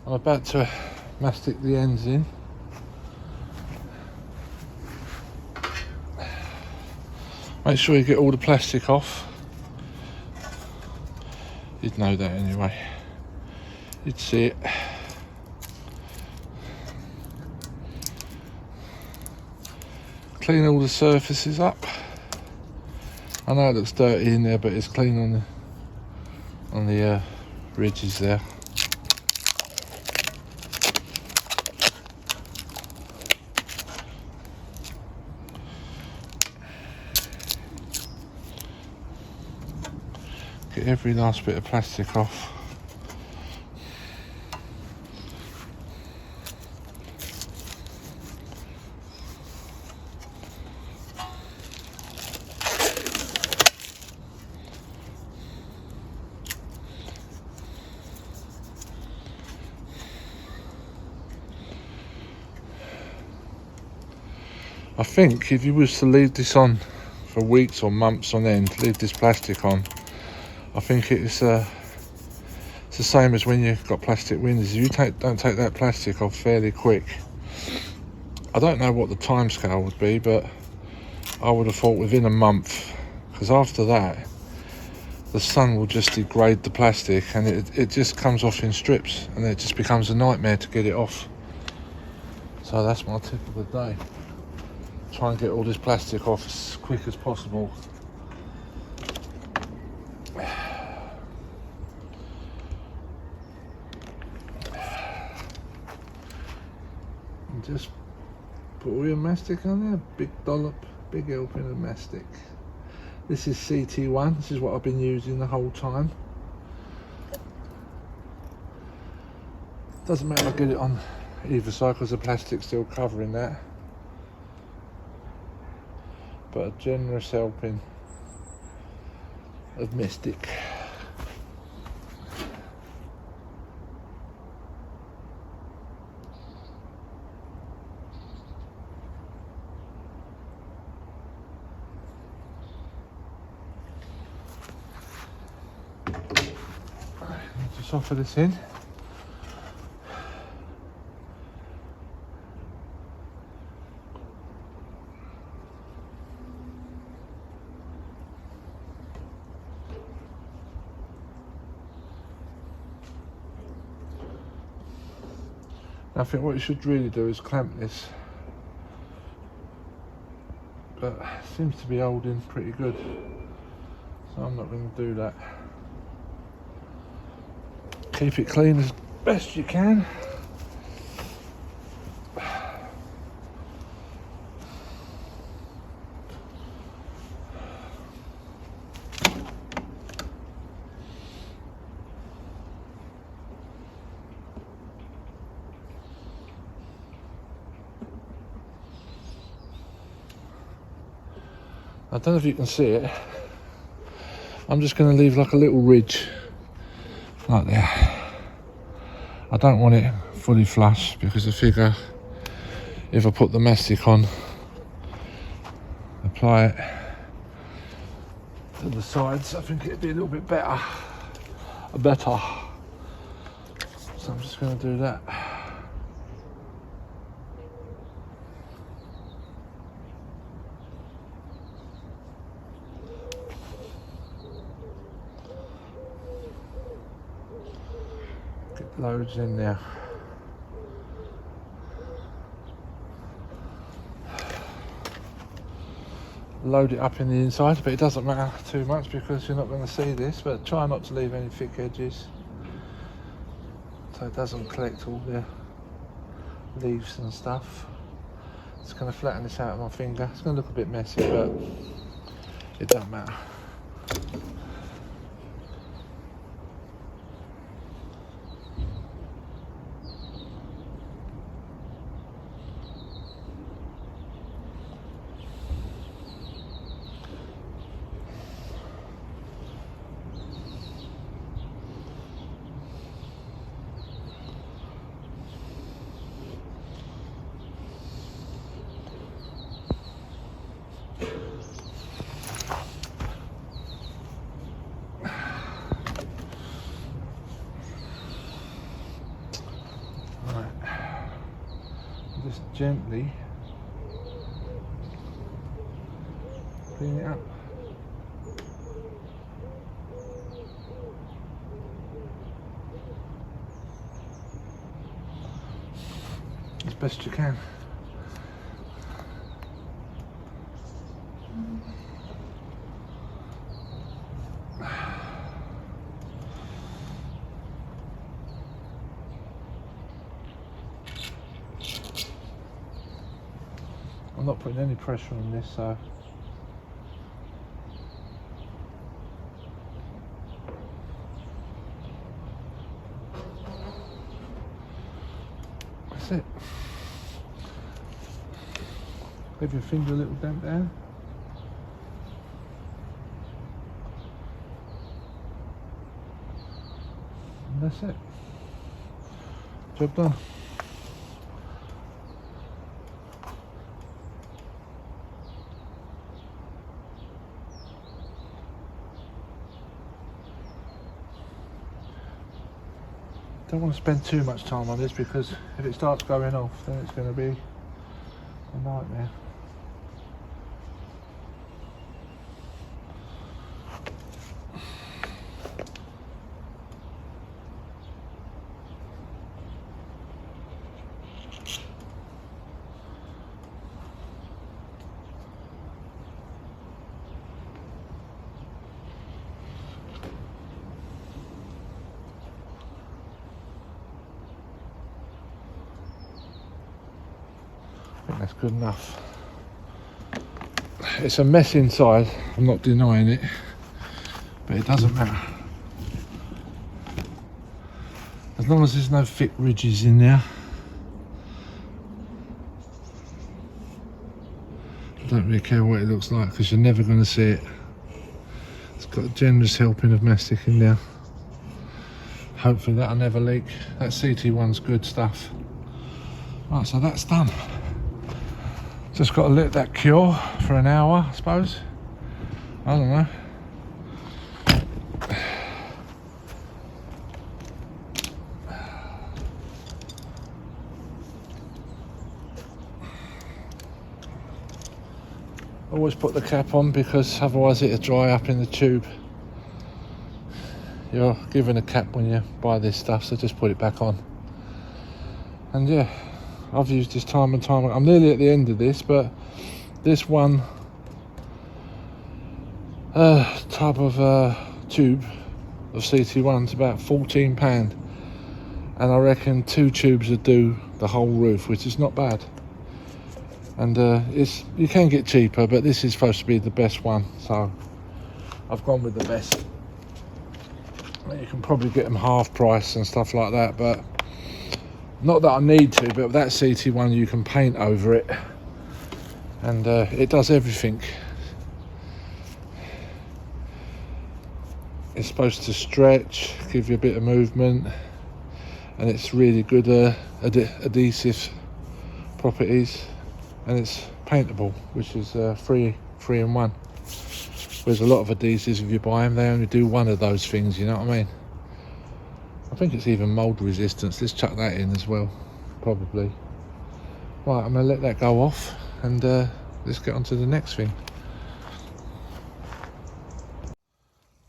I'm about to mastic the ends in. Make sure you get all the plastic off. You'd know that anyway. You'd see it. Clean all the surfaces up. I know it looks dirty in there, but it's clean on the ridges there. Get every last bit of plastic off. I think if you was to leave this on for weeks or months on end, leave this plastic on, I think it's the same as when you've got plastic windows. If you don't take that plastic off fairly quick, I don't know what the time scale would be, but I would have thought within a month, because after that the sun will just degrade the plastic and it just comes off in strips, and it just becomes a nightmare to get it off. So that's my tip of the day. Try and get all this plastic off as quick as possible. And just put all your mastic on there, big dollop, big helping of mastic. This is CT1, this is what I've been using the whole time. Doesn't matter if I get it on either side because the plastic's still covering that. But a generous helping of Mystic. Just offer this in. I think what you should really do is clamp this, but it seems to be holding pretty good, so I'm not going to do that. Keep it clean as best you can. I don't know if you can see it. I'm just going to leave like a little ridge, like there. I don't want it fully flush because I figure if I put the mastic on, apply it to the sides, I think it'd be a little bit better. So I'm just going to do that. Get loads in there. Load it up in the inside, but it doesn't matter too much because you're not going to see this, but try not to leave any thick edges so it doesn't collect all the leaves and stuff. It's going to flatten this out of my finger. It's going to look a bit messy, but it doesn't matter. gently clean it up. As best you can. I'm not putting any pressure on this, so that's it. Give your finger a little damp down. And that's it. Job done. Don't want to spend too much time on this because if it starts going off, then it's going to be a nightmare. I think that's good enough. It's a mess inside, I'm not denying it, but it doesn't matter. As long as there's no thick ridges in there. I don't really care what it looks like because you're never going to see it. It's got a generous helping of mastic in there. Hopefully that'll never leak. That CT1's good stuff. Right, so that's done. Just got to let that cure for an hour, I suppose. I don't know. Always put the cap on because otherwise it'll dry up in the tube. You're given a cap when you buy this stuff, so just put it back on. And yeah, I've used this time and time. I'm nearly at the end of this, but this one type of tube of CT1's about £14, and I reckon 2 tubes would do the whole roof, which is not bad. And you can get cheaper, but this is supposed to be the best one, so I've gone with the best. You can probably get them half price and stuff like that, but not that I need to. But that CT1 you can paint over it, and it does everything. It's supposed to stretch, give you a bit of movement, and it's really good adhesive properties, and it's paintable, which is 3 in 1. Whereas a lot of adhesives, if you buy them, they only do one of those things, you know what I mean? I think it's even mold resistance. Let's chuck that in as well, probably. Right, I'm going to let that go off, and let's get on to the next thing.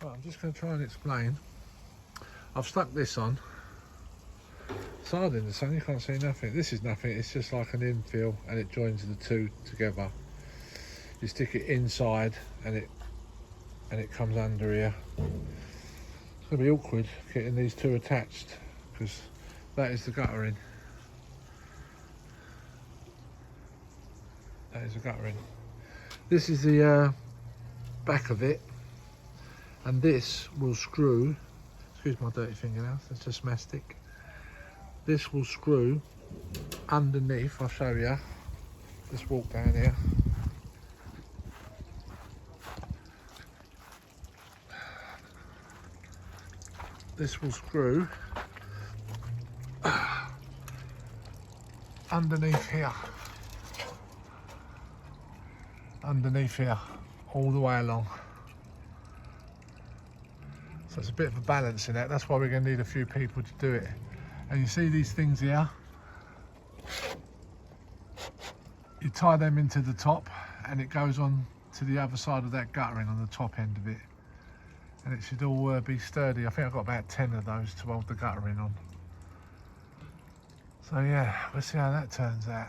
Right, I'm just going to try and explain. I've stuck this on. It's hard in the sun, you can't see nothing. This is nothing, it's just like an infill, and it joins the two together. You stick it inside, and it comes under here. It's going to be awkward getting these two attached because that is the guttering. That is the guttering. This is the back of it, and this will screw, excuse my dirty fingernails, that's just mastic. This will screw underneath, I'll show you. Just walk down here. This will screw underneath here, all the way along. So it's a bit of a balance in that. That's why we're going to need a few people to do it. And you see these things here? you tie them into the top and it goes on to the other side of that guttering on the top end of it, and it should all be sturdy. I think I've got about 10 of those to hold the guttering on. So yeah, we'll see how that turns out.